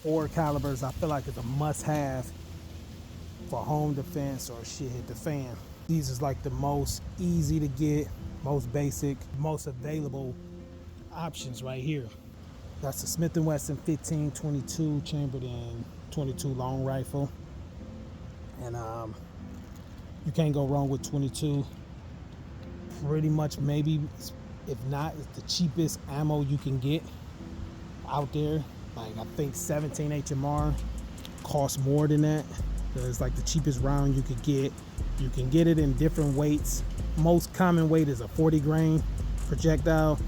or calibers, I feel like it's a must-have for home defense or shit hit the fan. These is like the most easy to get, most basic, most available options right here. That's the Smith & Wesson 1522 chambered in 22 long rifle, and you can't go wrong with 22. Pretty much, maybe if not, it's the cheapest ammo you can get out there. Like, I think 17 HMR costs more than that. It's like the cheapest round you could get. You can get it in different weights. Most common weight is a 40 grain projectile.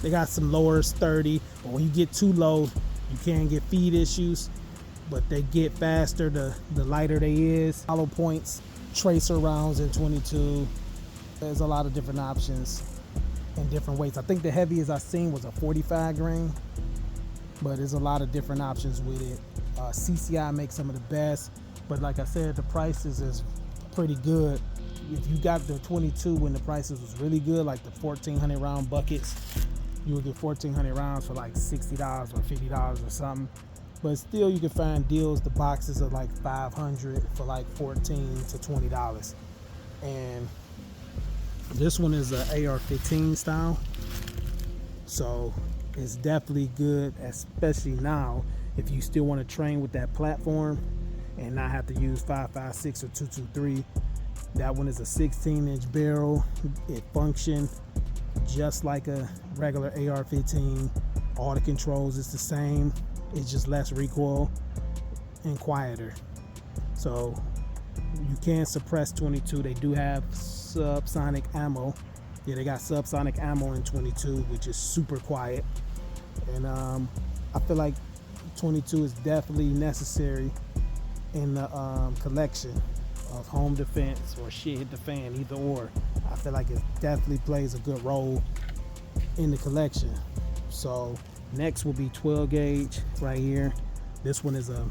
They got some lowers, 30, but when you get too low, you can get feed issues, but they get faster the lighter they is. Hollow points, tracer rounds in 22. There's a lot of different options and different weights. I think the heaviest I seen was a 45 grain, but there's a lot of different options with it. CCI makes some of the best, but like I said, the prices is pretty good. If you got the 22 when the prices was really good, like the 1400 round buckets, you would get 1400 rounds for like $60 or $50 or something. But still, you can find deals. The boxes are like 500 for like $14 to $20. And this one is a AR-15 style, so it's definitely good, especially now if you still want to train with that platform and not have to use 5.56 or 223. That one is a 16-inch barrel. It functions just like a regular AR-15. All the controls is the same. It's just less recoil and quieter. So you can suppress 22. They do have subsonic ammo. Yeah, they got subsonic ammo in 22, which is super quiet. And I feel like 22 is definitely necessary in the collection of home defense or shit hit the fan, either or. I feel like it definitely plays a good role in the collection. So next will be 12 gauge right here. This one is a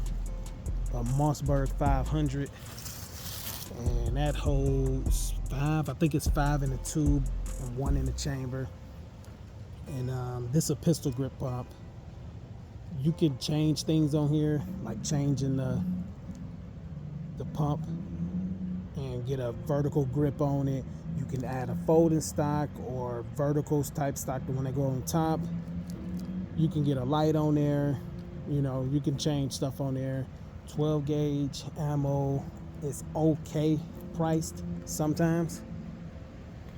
Mossberg 500, and that holds 5. I think it's 5 in the tube and 1 in the chamber. And this is a pistol grip pump. You can change things on here, like changing the pump and get a vertical grip on it. You can add a folding stock or vertical type stock, the one that go on top. You can get a light on there. You know, you can change stuff on there. 12 gauge ammo is okay priced sometimes.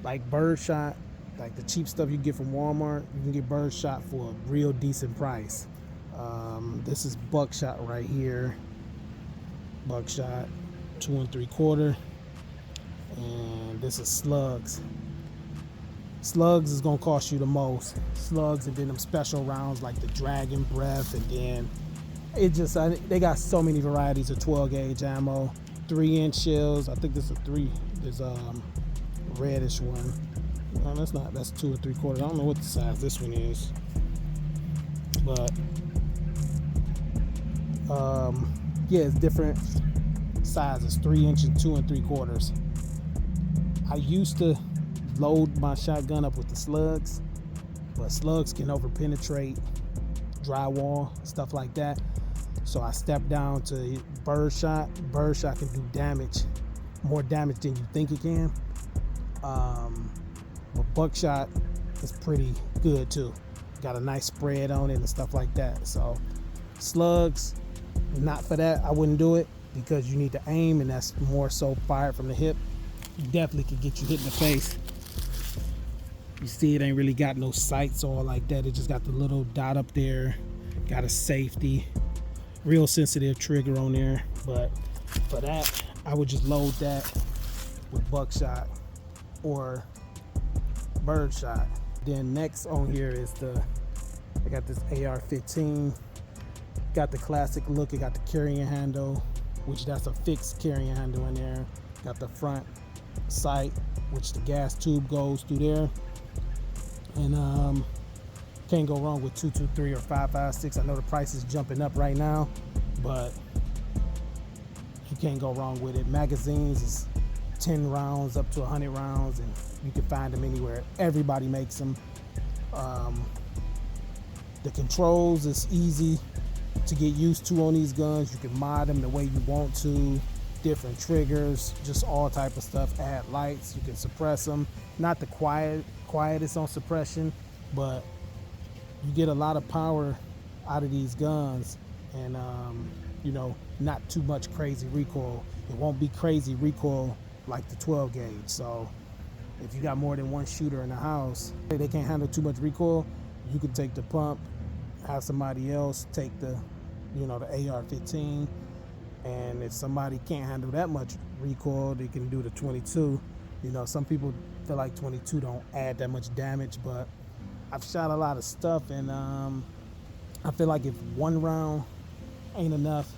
Like birdshot, like the cheap stuff you get from Walmart, you can get birdshot for a real decent price. This is buckshot right here. Buckshot 2 3/4, and this is slugs. Slugs is gonna cost you the most. Slugs, and then them special rounds like the Dragon Breath, and then it just, they got so many varieties of 12 gauge ammo. 3-inch shells. I think this is there's a reddish one. No, that's not. That's 2 3/4. I don't know what the size this one is, but yeah, it's different sizes, 3-inch and 2 3/4. I used to load my shotgun up with the slugs, but slugs can overpenetrate drywall, stuff like that. So I stepped down to birdshot. Birdshot can do damage, more damage than you think it can. But buckshot is pretty good too. Got a nice spread on it and stuff like that. So slugs, not for that. I wouldn't do it because you need to aim, and that's more so fired from the hip. Definitely can get you hit in the face. You see, it ain't really got no sights or like that. It just got the little dot up there. Got a safety, real sensitive trigger on there. But for that, I would just load that with buckshot or birdshot. Then next on here is I got this AR-15. Got the classic look. It got the carrying handle, which that's a fixed carrying handle in there. Got the front sight, which the gas tube goes through there. And can't go wrong with 223 or 5.56. I know the price is jumping up right now, but you can't go wrong with it. Magazines is 10 rounds up to 100 rounds, and you can find them anywhere. Everybody makes them. The controls is easy to get used to on these guns. You can mod them the way you want to, different triggers, just all type of stuff. Add lights, you can suppress them. Not the quietest on suppression, but you get a lot of power out of these guns, and you know, not too much crazy recoil. It won't be crazy recoil like the 12 gauge. So if you got more than one shooter in the house, they can't handle too much recoil, you can take the pump, have somebody else take the, you know, the AR-15, and if somebody can't handle that much recoil, they can do the 22. You know, some people feel like 22 don't add that much damage, but I've shot a lot of stuff, and I feel like if one round ain't enough,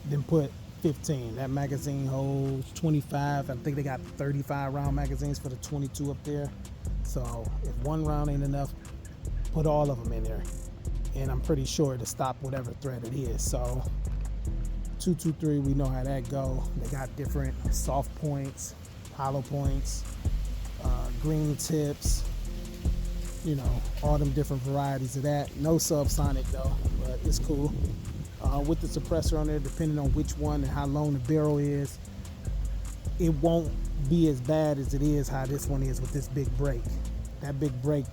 then put 15. That magazine holds 25. I think they got 35 round magazines for the 22 up there. So if one round ain't enough, put all of them in there, and I'm pretty sure to stop whatever threat it is. So 223, we know how that go. They got different soft points, hollow points, green tips, you know, all them different varieties of that. No subsonic though, but it's cool. With the suppressor on there, depending on which one and how long the barrel is, it won't be as bad as it is how this one is with this big break. That big break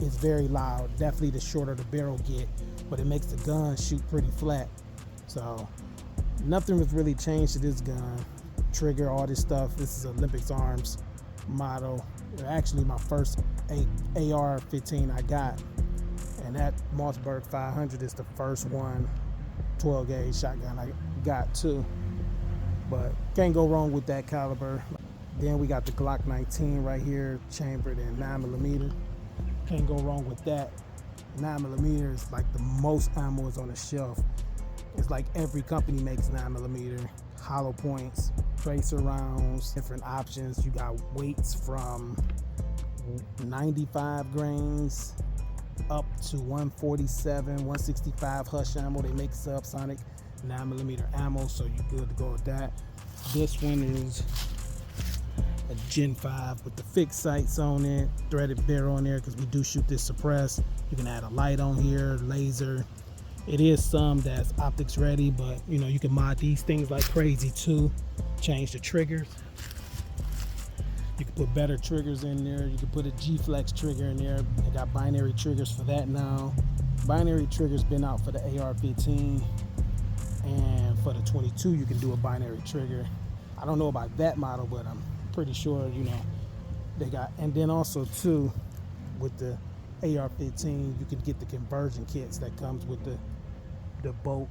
is very loud. Definitely the shorter the barrel get, but it makes the gun shoot pretty flat. So nothing has really changed to this gun. Trigger, all this stuff. This is Olympics Arms model. Actually my first AR-15 I got, and that Mossberg 500 is the first one 12 gauge shotgun I got too. But can't go wrong with that caliber. Then we got the Glock 19 right here, chambered in 9mm. Can't go wrong with that. 9mm is like the most ammo is on the shelf. It's like every company makes 9mm. Hollow points, tracer rounds, different options. You got weights from 95 grains up to 147, 165 hush ammo. They make subsonic 9mm ammo, so you're good to go with that. This one is a Gen 5 with the fixed sights on it, threaded barrel on there because we do shoot this suppressed. You can add a light on here, laser. It is some that's optics ready, but you know, you can mod these things like crazy too. Change the triggers. You can put better triggers in there. You can put a G-Flex trigger in there. They got binary triggers for that now. Binary triggers been out for the AR-15, and for the 22 you can do a binary trigger. I don't know about that model, but I'm pretty sure, you know, they got. And then also too, with the AR-15, you can get the conversion kits that comes with the boat,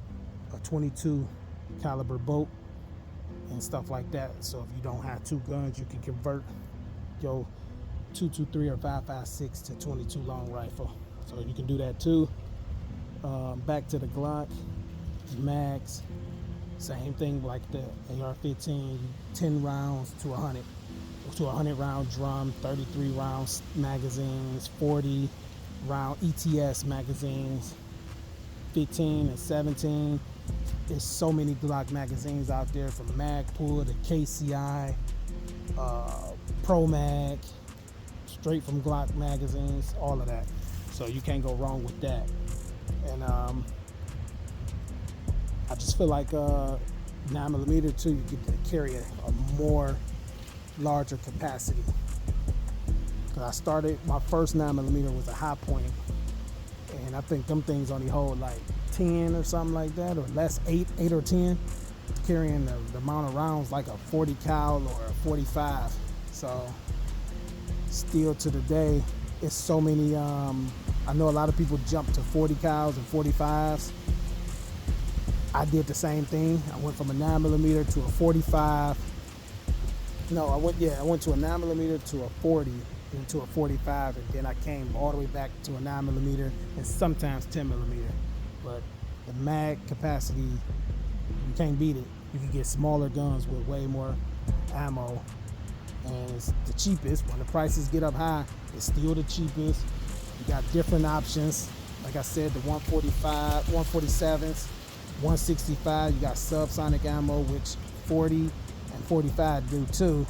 a 22 caliber boat and stuff like that. So if you don't have two guns, you can convert your 223 or 5.56 to 22 long rifle. So you can do that too. Back to the Glock mags, same thing like the AR-15, 10 rounds to 100 round drum, 33 rounds magazines, 40 round ETS magazines, 15 and 17. There's so many Glock magazines out there, from Magpul to KCI, Pro Mag, straight from Glock magazines, all of that. So you can't go wrong with that. And I just feel like 9mm too, you could carry a more larger capacity. Cause I started, my first 9mm was a high point, and I think them things only hold like 10 or something like that, or less, 8 or 10, carrying the amount of rounds like a 40 cal or a 45. So still to the day, it's so many, I know a lot of people jump to 40 cals and 45s. I did the same thing. I went from a 9mm to a 45. No, I went to a 9mm to a 40, and to a 45, and then I came all the way back to a 9mm and sometimes 10mm. But the mag capacity, you can't beat it. You can get smaller guns with way more ammo, and it's the cheapest. When the prices get up high, it's still the cheapest. You got different options. Like I said, the 145, 147s, 165, you got subsonic ammo, which 40 and 45 do too,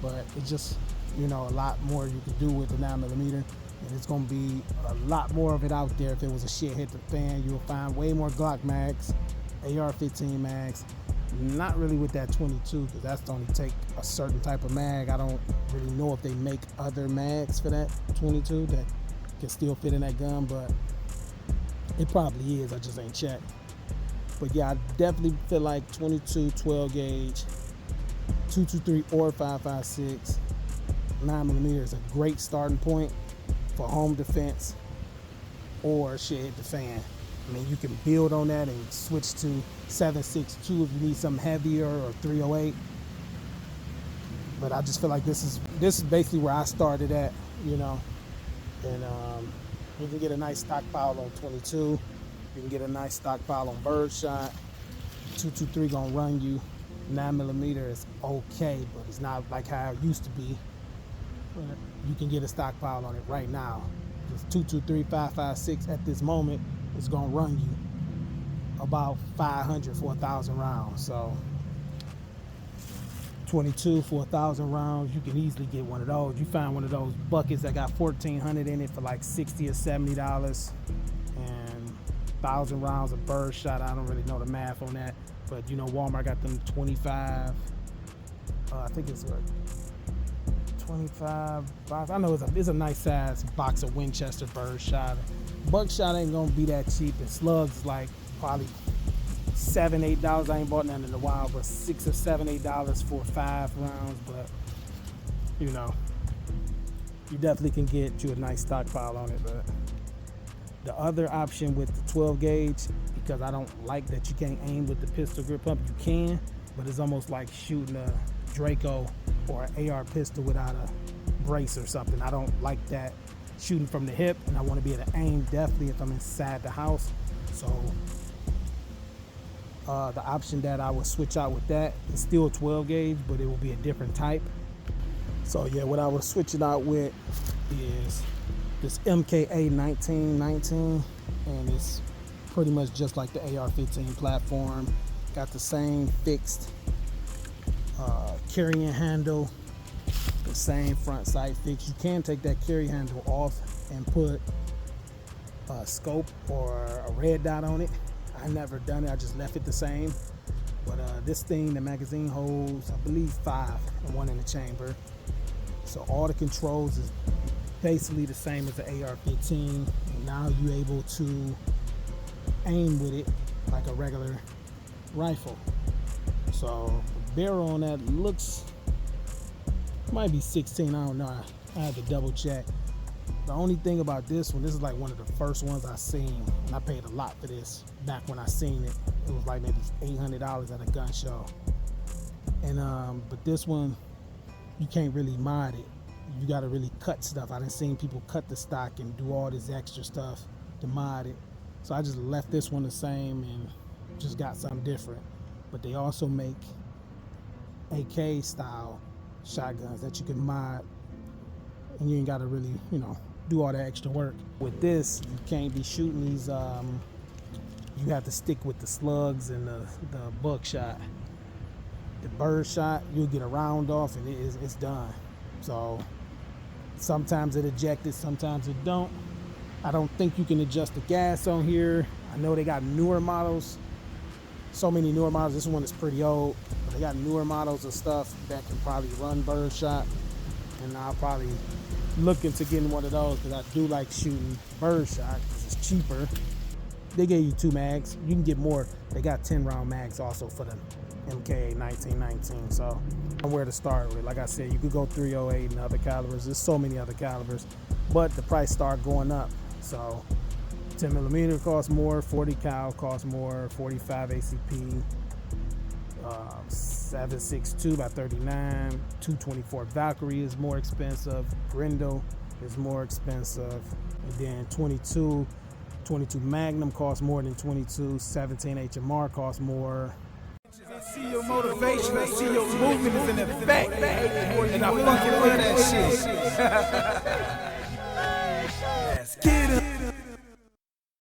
but it's just, you know, a lot more you can do with the 9mm. And it's gonna be a lot more of it out there. If it was a shit hit the fan, you'll find way more Glock mags, AR-15 mags. Not really with that 22, because that's only take a certain type of mag. I don't really know if they make other mags for that 22 that can still fit in that gun, but it probably is. I just ain't checked. But yeah, I definitely feel like 22, 12 gauge, 223 or 5.56, 9mm is a great starting point for home defense or shit hit the fan. I mean, you can build on that and switch to 7.62 if you need something heavier, or 308. But I just feel like this is basically where I started at, you know. And you can get a nice stockpile on 22. You can get a nice stockpile on birdshot. 223 gonna run you. 9mm is okay, but it's not like how it used to be. You can get a stockpile on it right now. This 223 5.56 at this moment is gonna run you about 500 for 1,000 rounds. So 22 for 1,000 rounds, you can easily get one of those. You find one of those buckets that got 1,400 in it for like $60 or $70, and 1,000 rounds of birdshot. I don't really know the math on that, but you know, Walmart got them 25. I think it's what, 25 box. I know it's a nice size box of Winchester birdshot. Buckshot ain't gonna be that cheap, and slugs like probably $7, $8. I ain't bought none in a while, but $6 or $7, $8 for 5 rounds. But you know, you definitely can get you a nice stockpile on it. But the other option with the 12 gauge, because I don't like that you can't aim with the pistol grip pump. You can, but it's almost like shooting a Draco or an AR pistol without a brace or something. I don't like that shooting from the hip, and I want to be able to aim definitely if I'm inside the house. So the option that I would switch out with that is still 12 gauge, but it will be a different type. So yeah, what I was switching out with is this MKA 1919, and it's pretty much just like the AR-15 platform. Got the same fixed carrying handle, the same front sight fix. You can take that carry handle off and put a scope or a red dot on it. I never done it, I just left it the same. But this thing, the magazine holds, I believe, 5 and 1 in the chamber. So all the controls is basically the same as the AR-15, and now you're able to aim with it like a regular rifle. So the barrel on that looks, might be 16, I don't know, I had to double check. The only thing about this one, this is like one of the first ones I seen, and I paid a lot for this back when I seen it. It was like maybe $800 at a gun show. And but this one, you can't really mod it. You gotta really cut stuff. I done seen people cut the stock and do all this extra stuff to mod it. So I just left this one the same and just got something different. But they also make AK style shotguns that you can mod, and you ain't gotta really, you know, do all that extra work. With this, you can't be shooting these, you have to stick with the slugs and the buckshot. The birdshot, you'll get a round off and it's done. So sometimes it ejected, sometimes it don't. I don't think you can adjust the gas on here. I know they got newer models, so many newer models. This one is pretty old, but they got newer models of stuff that can probably run birdshot, and I'll probably look into getting one of those because I do like shooting birdshot because it's cheaper. They gave you 2 mags. You can get more. They got 10 round mags also for the MKA 1919. So where to start with. Like I said, you could go 308 and other calibers. There's so many other calibers, but the price start going up. So 10mm costs more, 40 cal costs more, 45 ACP, 7.62 by 39, 224 Valkyrie is more expensive, Grendel is more expensive, and then 22 Magnum costs more than 22, 17 HMR costs more. I see your motivation, I see your movement is in effect, and I fucking love that shit. Let's get it.